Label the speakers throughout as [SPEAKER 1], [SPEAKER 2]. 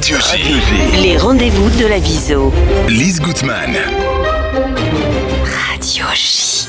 [SPEAKER 1] Radio J.
[SPEAKER 2] Les rendez-vous de la Viso.
[SPEAKER 1] Lise Gutmann.
[SPEAKER 2] Radio J.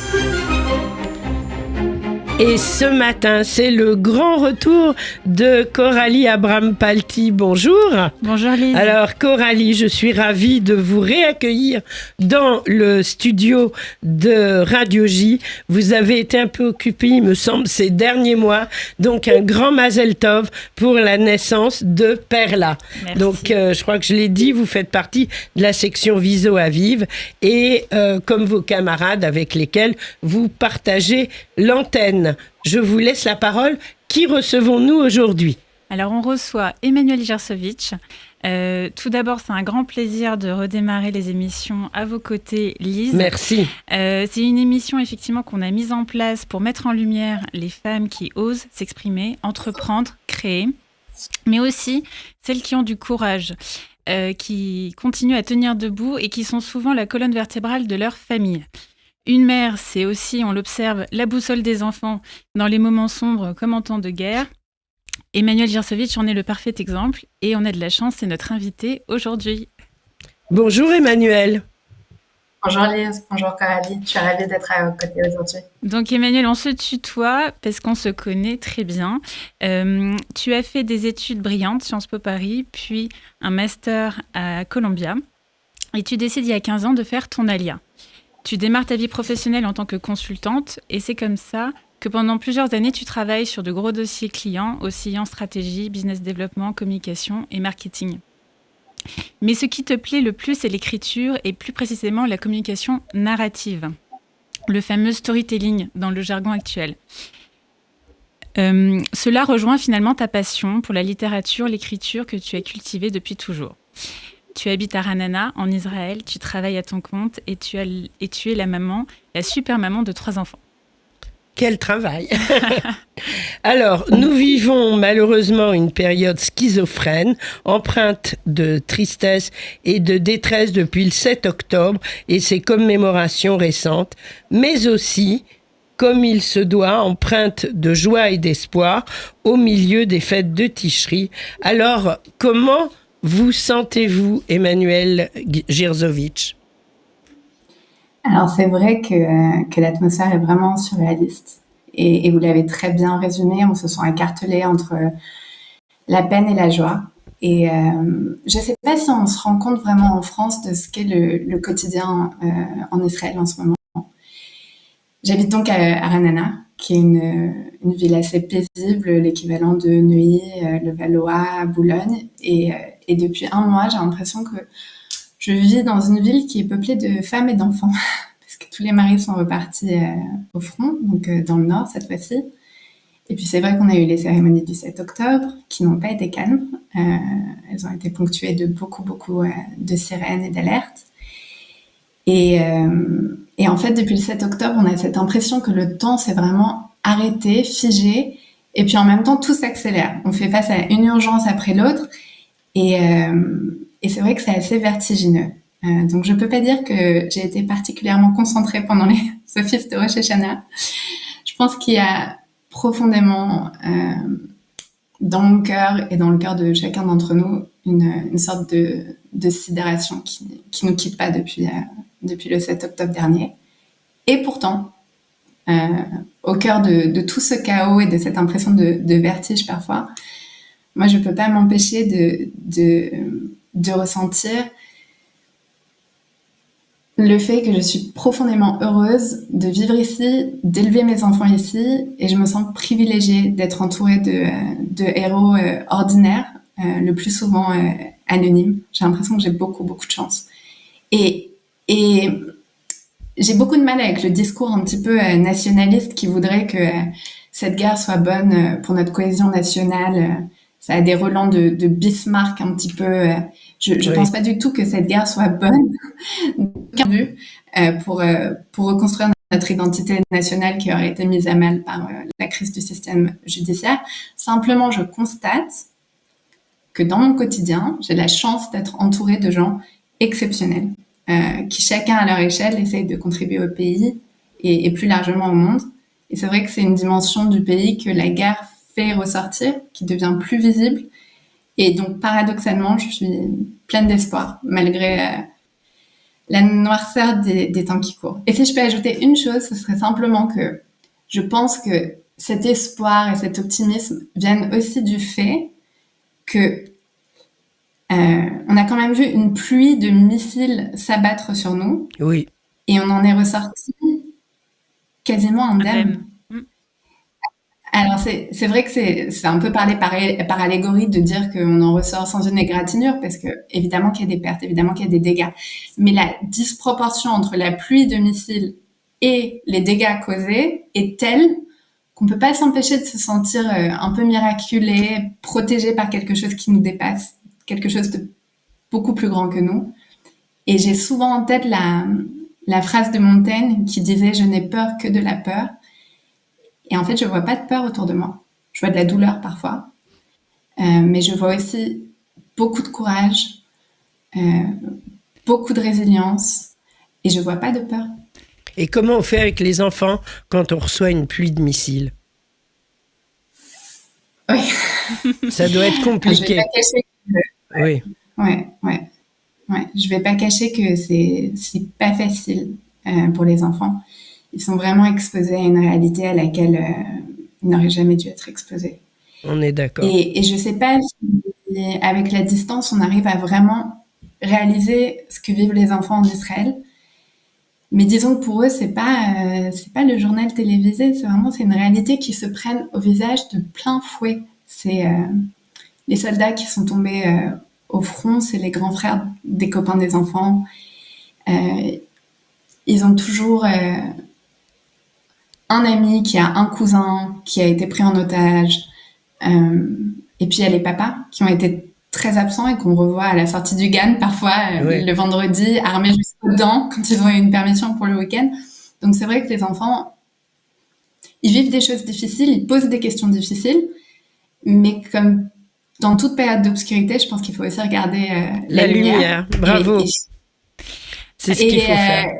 [SPEAKER 3] Et ce matin, c'est le grand retour de Coralie Abram-Palti. Bonjour.
[SPEAKER 4] Bonjour Lise.
[SPEAKER 3] Alors Coralie, je suis ravie de vous réaccueillir dans le studio de Radio J. Vous avez été un peu occupée, il me semble, ces derniers mois. Donc un grand Mazel Tov pour la naissance de Perla.
[SPEAKER 4] Merci.
[SPEAKER 3] Donc je crois que je l'ai dit, vous faites partie de la section Viso à Vive. Et comme vos camarades avec lesquels vous partagez l'antenne. Je vous laisse la parole. Qui recevons-nous aujourd'hui ?
[SPEAKER 4] Alors, on reçoit Emmanuel Gersovitch. Tout d'abord, c'est un grand plaisir de redémarrer les émissions à vos côtés, Lise.
[SPEAKER 3] Merci.
[SPEAKER 4] C'est une émission, effectivement, qu'on a mise en place pour mettre en lumière les femmes qui osent s'exprimer, entreprendre, créer, mais aussi celles qui ont du courage, qui continuent à tenir debout et qui sont souvent la colonne vertébrale de leur famille. Une mère, c'est aussi, on l'observe, la boussole des enfants dans les moments sombres comme en temps de guerre. Emmanuel Gersovitch en est le parfait exemple et on a de la chance, c'est notre invité aujourd'hui.
[SPEAKER 3] Bonjour Emmanuel.
[SPEAKER 5] Bonjour Lise, bonjour Coralie, je suis ravie d'être à vos côtés aujourd'hui.
[SPEAKER 4] Donc Emmanuel, on se tutoie parce qu'on se connaît très bien. Tu as fait des études brillantes, Sciences Po Paris, puis un master à Columbia et tu décides il y a 15 ans de faire ton ALIA. Tu démarres ta vie professionnelle en tant que consultante et c'est comme ça que pendant plusieurs années, tu travailles sur de gros dossiers clients, aussi en stratégie, business développement, communication et marketing. Mais ce qui te plaît le plus, c'est l'écriture et plus précisément la communication narrative, le fameux storytelling dans le jargon actuel. Cela rejoint finalement ta passion pour la littérature, l'écriture que tu as cultivée depuis toujours. Tu habites à Ra'anana, en Israël, tu travailles à ton compte et tu es la maman, la super maman de 3 enfants.
[SPEAKER 3] Quel travail. Alors, nous vivons malheureusement une période schizophrène, empreinte de tristesse et de détresse depuis le 7 octobre et ses commémorations récentes, mais aussi, comme il se doit, empreinte de joie et d'espoir au milieu des fêtes de Tishri. Alors, comment vous sentez-vous, Emmanuel Gersovitch ?
[SPEAKER 5] Alors c'est vrai que l'atmosphère est vraiment surréaliste et vous l'avez très bien résumé, on se sent écartelé entre la peine et la joie. Et je ne sais pas si on se rend compte vraiment en France de ce qu'est le quotidien en Israël en ce moment. J'habite donc à Ra'anana, qui est une ville assez paisible, l'équivalent de Neuilly, Levallois, Boulogne. Et depuis 1 mois, j'ai l'impression que je vis dans une ville qui est peuplée de femmes et d'enfants, parce que tous les maris sont repartis au front, donc dans le nord cette fois-ci. Et puis c'est vrai qu'on a eu les cérémonies du 7 octobre, qui n'ont pas été calmes. Elles ont été ponctuées de beaucoup de sirènes et d'alertes. Et en fait, depuis le 7 octobre, on a cette impression que le temps s'est vraiment arrêté, figé, et puis en même temps, tout s'accélère. On fait face à une urgence après l'autre, et c'est vrai que c'est assez vertigineux. Donc je peux pas dire que j'ai été particulièrement concentrée pendant les offices de Rosh Hashanah. Je pense qu'il y a profondément dans mon cœur et dans le cœur de chacun d'entre nous une sorte de sidération qui nous quitte pas depuis le 7 octobre dernier. Et pourtant, au cœur de tout ce chaos et de cette impression de vertige parfois, moi je peux pas m'empêcher de ressentir le fait que je suis profondément heureuse de vivre ici, d'élever mes enfants ici, et je me sens privilégiée d'être entourée de héros ordinaires, le plus souvent anonymes. J'ai l'impression que j'ai beaucoup de chance. Et j'ai beaucoup de mal avec le discours un petit peu nationaliste qui voudrait que cette guerre soit bonne pour notre cohésion nationale. Ça a des relents de Bismarck un petit peu. Je pense pas du tout que cette guerre soit bonne pour reconstruire notre identité nationale qui aurait été mise à mal par la crise du système judiciaire. Simplement, je constate que dans mon quotidien, j'ai la chance d'être entourée de gens exceptionnels qui, chacun à leur échelle, essayent de contribuer au pays et plus largement au monde. Et c'est vrai que c'est une dimension du pays que la guerre fait ressortir, qui devient plus visible Et donc, paradoxalement, je suis pleine d'espoir, malgré la noirceur des temps qui courent. Et si je peux ajouter une chose, ce serait simplement que je pense que cet espoir et cet optimisme viennent aussi du fait que on a quand même vu une pluie de missiles s'abattre sur nous.
[SPEAKER 3] Oui.
[SPEAKER 5] Et on en est ressorti quasiment indemne. Alors, c'est vrai que c'est un peu parlé par allégorie de dire qu'on en ressort sans une égratignure, parce que évidemment qu'il y a des pertes, évidemment qu'il y a des dégâts. Mais la disproportion entre la pluie de missiles et les dégâts causés est telle qu'on peut pas s'empêcher de se sentir un peu miraculé, protégé par quelque chose qui nous dépasse, quelque chose de beaucoup plus grand que nous. Et j'ai souvent en tête la phrase de Montaigne qui disait « Je n'ai peur que de la peur ». Et en fait, je vois pas de peur autour de moi. Je vois de la douleur parfois, mais je vois aussi beaucoup de courage, beaucoup de résilience, et je vois pas de peur.
[SPEAKER 3] Et comment on fait avec les enfants quand on reçoit une pluie de missiles?
[SPEAKER 5] Oui.
[SPEAKER 3] Ça doit être compliqué.
[SPEAKER 5] Je vais pas cacher que...
[SPEAKER 3] Oui.
[SPEAKER 5] Ouais. Je vais pas cacher que c'est pas facile pour les enfants. Ils sont vraiment exposés à une réalité à laquelle ils n'auraient jamais dû être exposés.
[SPEAKER 3] On est d'accord.
[SPEAKER 5] Et je sais pas si, avec la distance, on arrive à vraiment réaliser ce que vivent les enfants en Israël. Mais disons que pour eux, c'est pas le journal télévisé, c'est une réalité qui se prennent au visage de plein fouet. C'est les soldats qui sont tombés au front, c'est les grands frères des copains des enfants. Ils ont toujours un ami qui a un cousin qui a été pris en otage. Et puis il y a les papas qui ont été très absents et qu'on revoit à la sortie du GAN parfois le vendredi, armés jusqu'aux dents quand ils ont eu une permission pour le week-end. Donc c'est vrai que les enfants, ils vivent des choses difficiles, ils posent des questions difficiles, mais comme dans toute période d'obscurité, je pense qu'il faut aussi regarder la lumière.
[SPEAKER 3] Bravo. C'est ce qu'il faut faire.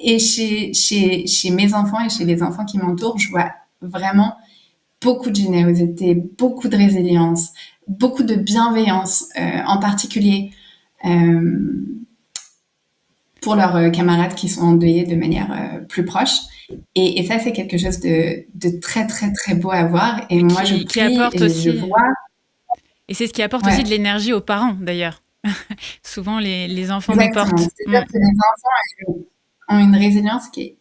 [SPEAKER 5] Et chez mes enfants et chez les enfants qui m'entourent, je vois vraiment beaucoup de générosité, beaucoup de résilience, beaucoup de bienveillance, en particulier pour leurs camarades qui sont endeuillés de manière plus proche. Et ça, c'est quelque chose de très, très, très beau à voir. Et moi, je prie et je vois.
[SPEAKER 4] Et c'est ce qui apporte aussi de l'énergie aux parents, d'ailleurs. Souvent, les enfants nous
[SPEAKER 5] Exactement.
[SPEAKER 4] portent.
[SPEAKER 5] C'est-à-dire que les enfants ont une résilience qui est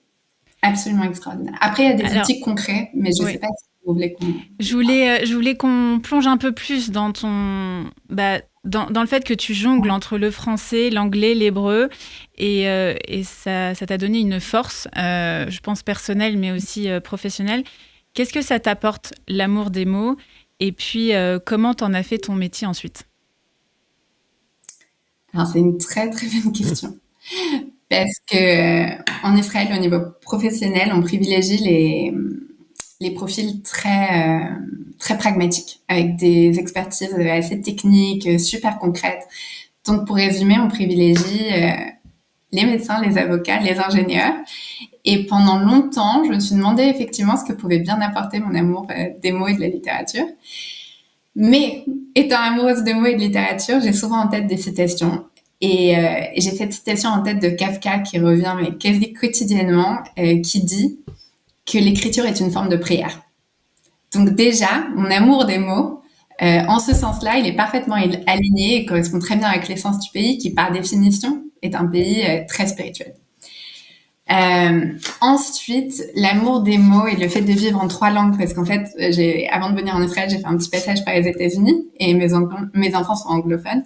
[SPEAKER 5] absolument extraordinaire. Après, il y a des outils concrets, mais je ne sais pas si vous voulez qu'on...
[SPEAKER 4] Je voulais qu'on plonge un peu plus dans ton... dans le fait que tu jongles entre le français, l'anglais, l'hébreu, et ça t'a donné une force, je pense personnelle, mais aussi professionnelle. Qu'est-ce que ça t'apporte, l'amour des mots? Et puis, comment t'en as fait ton métier ensuite?
[SPEAKER 5] Alors, c'est une très, très bonne question. Parce que en Israël, au niveau professionnel, on privilégie les profils très, très pragmatiques, avec des expertises assez techniques, super concrètes. Donc, pour résumer, on privilégie les médecins, les avocats, les ingénieurs. Et pendant longtemps, je me suis demandé effectivement ce que pouvait bien apporter mon amour des mots et de la littérature. Mais étant amoureuse de mots et de littérature, j'ai souvent en tête des citations. Et j'ai cette citation en tête de Kafka qui revient mais quasi quotidiennement, qui dit que l'écriture est une forme de prière. Donc déjà, mon amour des mots, en ce sens-là, il est parfaitement aligné et correspond très bien avec l'essence du pays qui, par définition, est un pays très spirituel. Ensuite, l'amour des mots et le fait de vivre en 3 langues, parce qu'en fait, avant de venir en Israël, j'ai fait un petit passage par les États-Unis et mes enfants sont anglophones.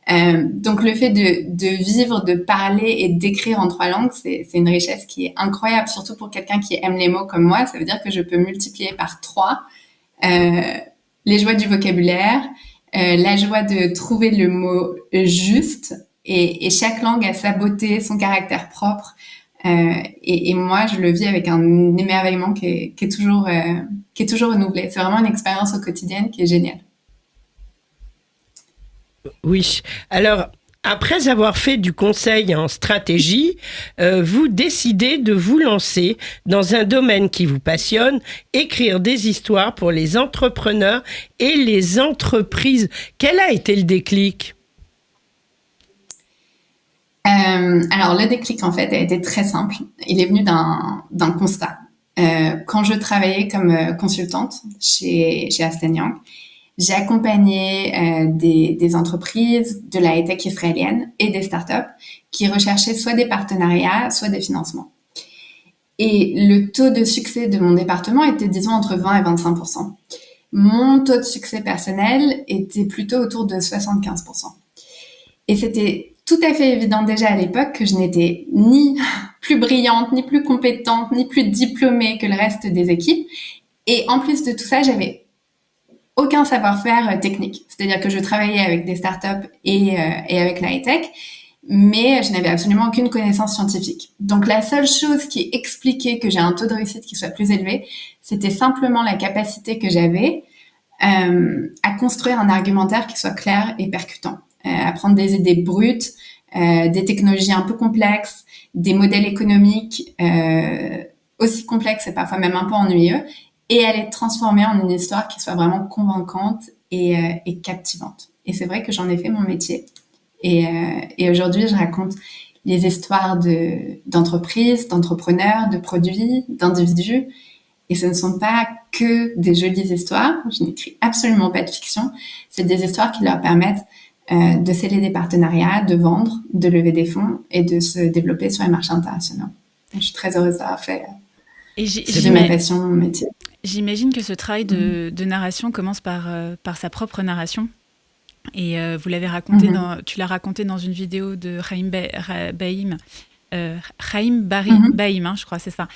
[SPEAKER 5] Donc le fait de vivre, de parler et d'écrire en 3 langues, c'est une richesse qui est incroyable, surtout pour quelqu'un qui aime les mots comme moi. Ça veut dire que je peux multiplier par 3 les joies du vocabulaire, la joie de trouver le mot juste, et chaque langue a sa beauté, son caractère propre. Et moi, je le vis avec un émerveillement qui est toujours renouvelé. C'est vraiment une expérience au quotidien qui est géniale.
[SPEAKER 3] Oui. Alors, Après avoir fait du conseil en stratégie, vous décidez de vous lancer dans un domaine qui vous passionne, écrire des histoires pour les entrepreneurs et les entreprises. Quel a été le déclic ?
[SPEAKER 5] Alors, le déclic, en fait, a été très simple. Il est venu d'un constat. Quand je travaillais comme consultante chez Aston Young, j'ai accompagné des entreprises de la high-tech israélienne et des startups qui recherchaient soit des partenariats, soit des financements. Et le taux de succès de mon département était, disons, entre 20 et 25%. Mon taux de succès personnel était plutôt autour de 75%. Et c'était tout à fait évident déjà à l'époque que je n'étais ni plus brillante, ni plus compétente, ni plus diplômée que le reste des équipes. Et en plus de tout ça, j'avais aucun savoir-faire technique. C'est-à-dire que je travaillais avec des startups et avec la high-tech, mais je n'avais absolument aucune connaissance scientifique. Donc la seule chose qui expliquait que j'ai un taux de réussite qui soit plus élevé, c'était simplement la capacité que j'avais à construire un argumentaire qui soit clair et percutant, à prendre des idées brutes, des technologies un peu complexes, des modèles économiques aussi complexes et parfois même un peu ennuyeux, et à les transformer en une histoire qui soit vraiment convaincante et captivante. Et c'est vrai que j'en ai fait mon métier. Et aujourd'hui, je raconte les histoires d'entreprises, d'entrepreneurs, de produits, d'individus. Et ce ne sont pas que des jolies histoires. Je n'écris absolument pas de fiction. C'est des histoires qui leur permettent de sceller des partenariats, de vendre, de lever des fonds et de se développer sur les marchés internationaux. Donc, je suis très heureuse d'avoir fait de ma passion mon métier.
[SPEAKER 4] J'imagine que ce travail de narration commence par sa propre narration. Et vous l'avez raconté, tu l'as raconté dans une vidéo de Chaim Baïm, je crois, c'est ça,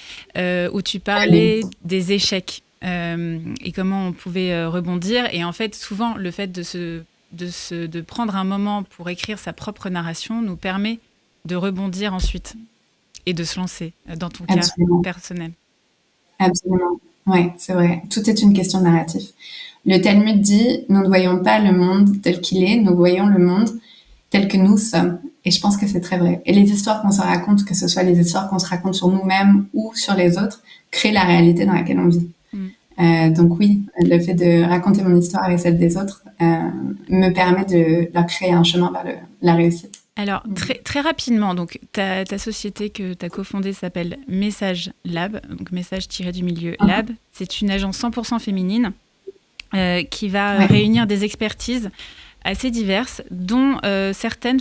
[SPEAKER 4] où tu parlais des échecs et comment on pouvait rebondir. Et en fait, souvent, le fait de prendre un moment pour écrire sa propre narration nous permet de rebondir ensuite et de se lancer dans ton cas personnel.
[SPEAKER 5] Absolument. Oui, c'est vrai. Tout est une question de narratif. Le Talmud dit « Nous ne voyons pas le monde tel qu'il est, nous voyons le monde tel que nous sommes. » Et je pense que c'est très vrai. Et les histoires qu'on se raconte, que ce soit les histoires qu'on se raconte sur nous-mêmes ou sur les autres, créent la réalité dans laquelle on vit. Donc oui, le fait de raconter mon histoire avec celle des autres me permet de leur créer un chemin vers la réussite.
[SPEAKER 4] Alors, très rapidement, donc, ta société que tu as cofondée s'appelle Message Lab, donc message-du-milieu Lab. C'est une agence 100% féminine qui va réunir des expertises assez diverses, dont certains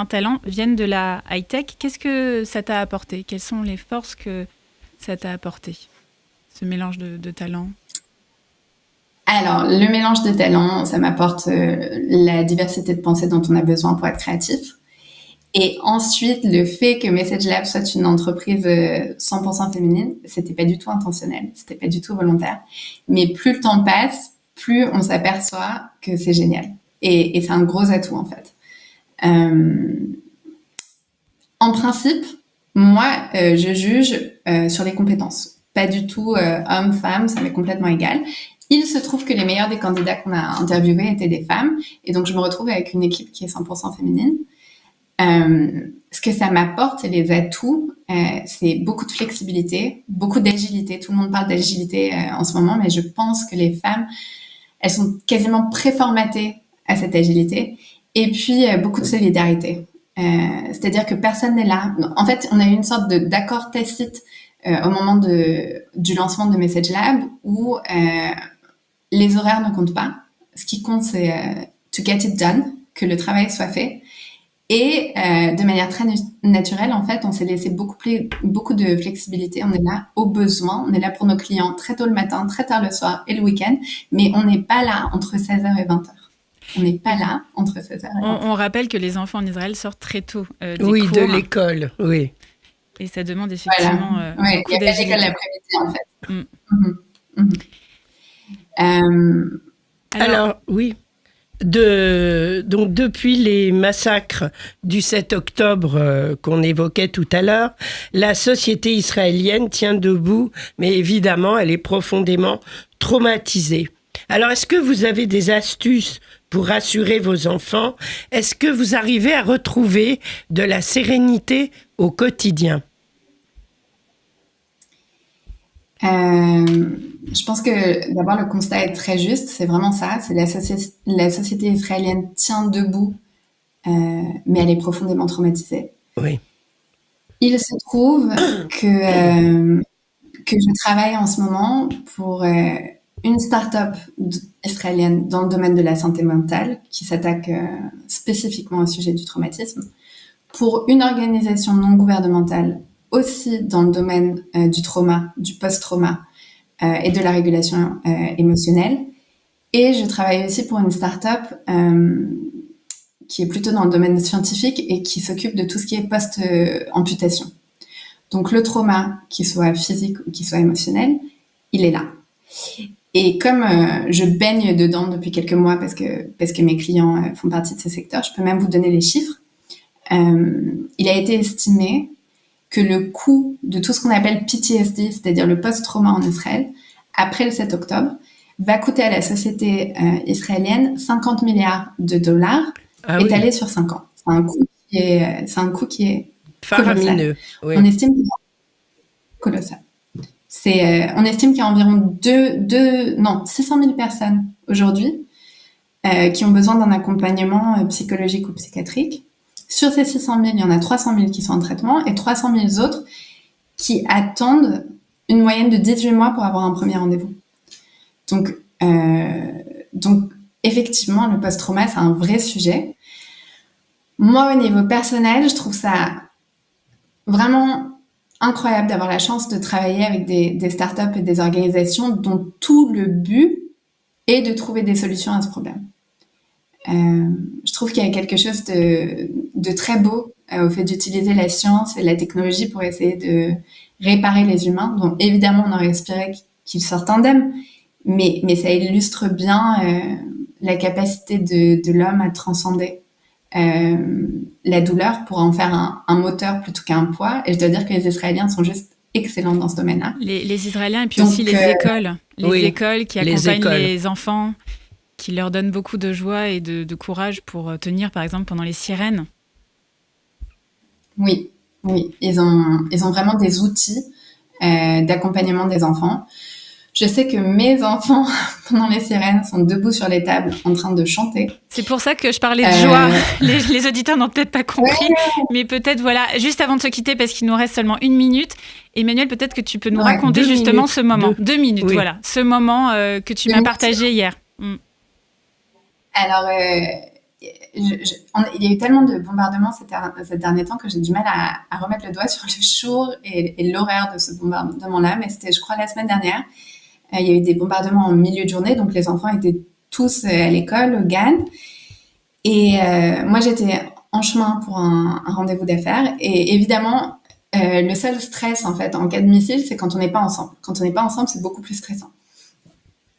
[SPEAKER 4] talents viennent de la high-tech. Qu'est-ce que ça t'a apporté ? Quelles sont les forces que ça t'a apporté, ce mélange de talents ?
[SPEAKER 5] Alors, le mélange de talents, ça m'apporte la diversité de pensée dont on a besoin pour être créatif. Et ensuite, le fait que Message Lab soit une entreprise 100% féminine, c'était pas du tout intentionnel, c'était pas du tout volontaire. Mais plus le temps passe, plus on s'aperçoit que c'est génial. Et c'est un gros atout, en fait. En principe, moi, je juge sur les compétences. Pas du tout homme, femme, ça m'est complètement égal. Il se trouve que les meilleurs des candidats qu'on a interviewés étaient des femmes. Et donc, je me retrouve avec une équipe qui est 100% féminine. Ce que ça m'apporte et les atouts, c'est beaucoup de flexibilité, beaucoup d'agilité. Tout le monde parle d'agilité en ce moment, mais je pense que les femmes, elles sont quasiment préformatées à cette agilité. Et puis, beaucoup de solidarité. C'est-à-dire que personne n'est là. En fait, on a eu une sorte d'accord tacite au moment du lancement de Message Lab où les horaires ne comptent pas. Ce qui compte, c'est to get it done, que le travail soit fait. Et de manière très naturelle, en fait, on s'est laissé beaucoup de flexibilité. On est là au besoin. On est là pour nos clients très tôt le matin, très tard le soir et le week-end. Mais on n'est pas là entre 16h et 20h. On n'est pas là entre 16h et 20h.
[SPEAKER 4] On rappelle que les enfants en Israël sortent très tôt des cours.
[SPEAKER 3] De l'école, oui.
[SPEAKER 4] Et ça demande effectivement beaucoup d'agilité.
[SPEAKER 5] Il y a pas d'école l'après-midi, en fait.
[SPEAKER 3] Alors, oui. Donc depuis les massacres du 7 octobre qu'on évoquait tout à l'heure, la société israélienne tient debout, mais évidemment, elle est profondément traumatisée. Alors, est-ce que vous avez des astuces pour rassurer vos enfants. Est-ce que vous arrivez à retrouver de la sérénité au quotidien ?
[SPEAKER 5] Je pense que d'abord le constat est très juste, c'est vraiment ça, c'est la société israélienne tient debout, mais elle est profondément traumatisée.
[SPEAKER 3] Oui.
[SPEAKER 5] Il se trouve que je travaille en ce moment pour une start-up israélienne dans le domaine de la santé mentale qui s'attaque spécifiquement au sujet du traumatisme, pour une organisation non gouvernementale aussi dans le domaine du trauma, du post-trauma et de la régulation émotionnelle. Et je travaille aussi pour une start-up qui est plutôt dans le domaine scientifique et qui s'occupe de tout ce qui est post-amputation. Donc le trauma, qu'il soit physique ou qu'il soit émotionnel, il est là. Et comme je baigne dedans depuis quelques mois parce que mes clients font partie de ce secteur, je peux même vous donner les chiffres. Il a été estimé que le coût de tout ce qu'on appelle PTSD, c'est-à-dire le post-trauma en Israël, après le 7 octobre, va coûter à la société israélienne 50 milliards de dollars étalés sur 5 ans. C'est un coût qui est
[SPEAKER 3] faramineux. Oui.
[SPEAKER 5] On estime qu'il y a colossal. On estime qu'il y a environ 600 000 personnes aujourd'hui qui ont besoin d'un accompagnement psychologique ou psychiatrique. Sur ces 600 000, il y en a 300 000 qui sont en traitement et 300 000 autres qui attendent une moyenne de 18 mois pour avoir un premier rendez-vous. Donc effectivement, le post-trauma, c'est un vrai sujet. Moi, au niveau personnel, je trouve ça vraiment incroyable d'avoir la chance de travailler avec des startups et des organisations dont tout le but est de trouver des solutions à ce problème. Je trouve qu'il y a quelque chose de très beau au fait d'utiliser la science et la technologie pour essayer de réparer les humains, dont évidemment on aurait espéré qu'ils sortent indemnes, mais ça illustre bien la capacité de l'homme à transcender la douleur pour en faire un moteur plutôt qu'un poids. Et je dois dire que les Israéliens sont juste excellents dans ce domaine-là.
[SPEAKER 4] Les Israéliens et puis aussi les écoles. Les écoles qui accompagnent les enfants, qui leur donnent beaucoup de joie et de courage pour tenir, par exemple, pendant les sirènes.
[SPEAKER 5] Oui. Ils ont vraiment des outils d'accompagnement des enfants. Je sais que mes enfants, pendant les sirènes, sont debout sur les tables en train de chanter.
[SPEAKER 4] C'est pour ça que je parlais de joie. Les auditeurs n'ont peut-être pas compris, mais peut-être, voilà, juste avant de se quitter, parce qu'il nous reste seulement 1 minute, Emmanuel, peut-être que tu peux nous raconter justement ce moment. 2 minutes, oui. Voilà, ce moment que tu m'as partagé hier.
[SPEAKER 5] Alors, il y a eu tellement de bombardements ces derniers temps que j'ai du mal à remettre le doigt sur le jour et l'horaire de ce bombardement-là, mais c'était, je crois, la semaine dernière. Il y a eu des bombardements en milieu de journée, donc les enfants étaient tous à l'école, au GAN. Et moi, j'étais en chemin pour un rendez-vous d'affaires. Et évidemment, le seul stress, en fait, en cas de missile, c'est quand on n'est pas ensemble. Quand on n'est pas ensemble, c'est beaucoup plus stressant.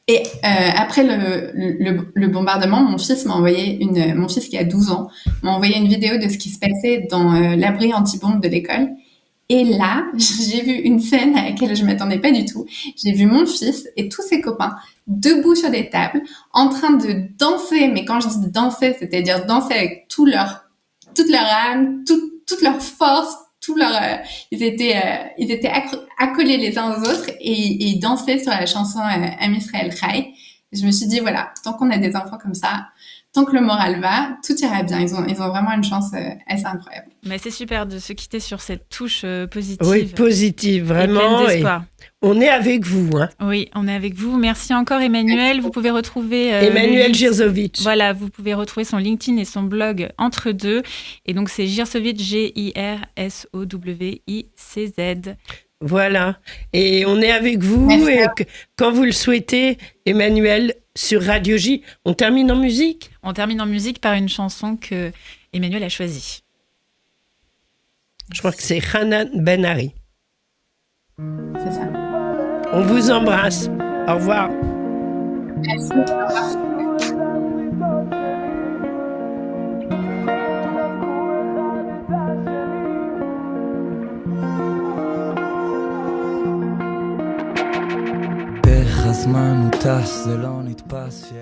[SPEAKER 5] Et après le bombardement, mon fils qui a 12 ans, m'a envoyé une vidéo de ce qui se passait dans l'abri anti-bombe de l'école. Et là, j'ai vu une scène à laquelle je m'attendais pas du tout. J'ai vu mon fils et tous ses copains debout sur des tables, en train de danser. Mais quand je dis danser, c'est-à-dire danser avec toute leur âme, toute leur force, ils étaient accolés les uns aux autres et ils dansaient sur la chanson Am Israël Chai. Je me suis dit, voilà, tant qu'on a des enfants comme ça, tant que le moral va, tout ira bien. Ils ont vraiment une chance assez incroyable.
[SPEAKER 4] Mais c'est super de se quitter sur cette touche positive.
[SPEAKER 3] Oui, positive, vraiment. Et on est avec vous. Hein.
[SPEAKER 4] Oui, on est avec vous. Merci encore, Emmanuel. Vous pouvez retrouver...
[SPEAKER 3] Emmanuel Jirsovic.
[SPEAKER 4] Voilà, vous pouvez retrouver son LinkedIn et son blog entre deux. Et donc, c'est Jirsovic, Jirsowiczz.
[SPEAKER 3] Voilà. Et on est avec vous.
[SPEAKER 5] Merci.
[SPEAKER 3] Et quand vous le souhaitez, Emmanuel, sur Radio J, on termine en musique.
[SPEAKER 4] On termine en musique par une chanson que Emmanuel a choisie.
[SPEAKER 3] Je crois que c'est Hanan Ben Ari.
[SPEAKER 5] C'est ça.
[SPEAKER 3] On vous embrasse. Au revoir.
[SPEAKER 5] Merci. Au revoir.
[SPEAKER 6] הזמן הוא טס, זה לא נתפס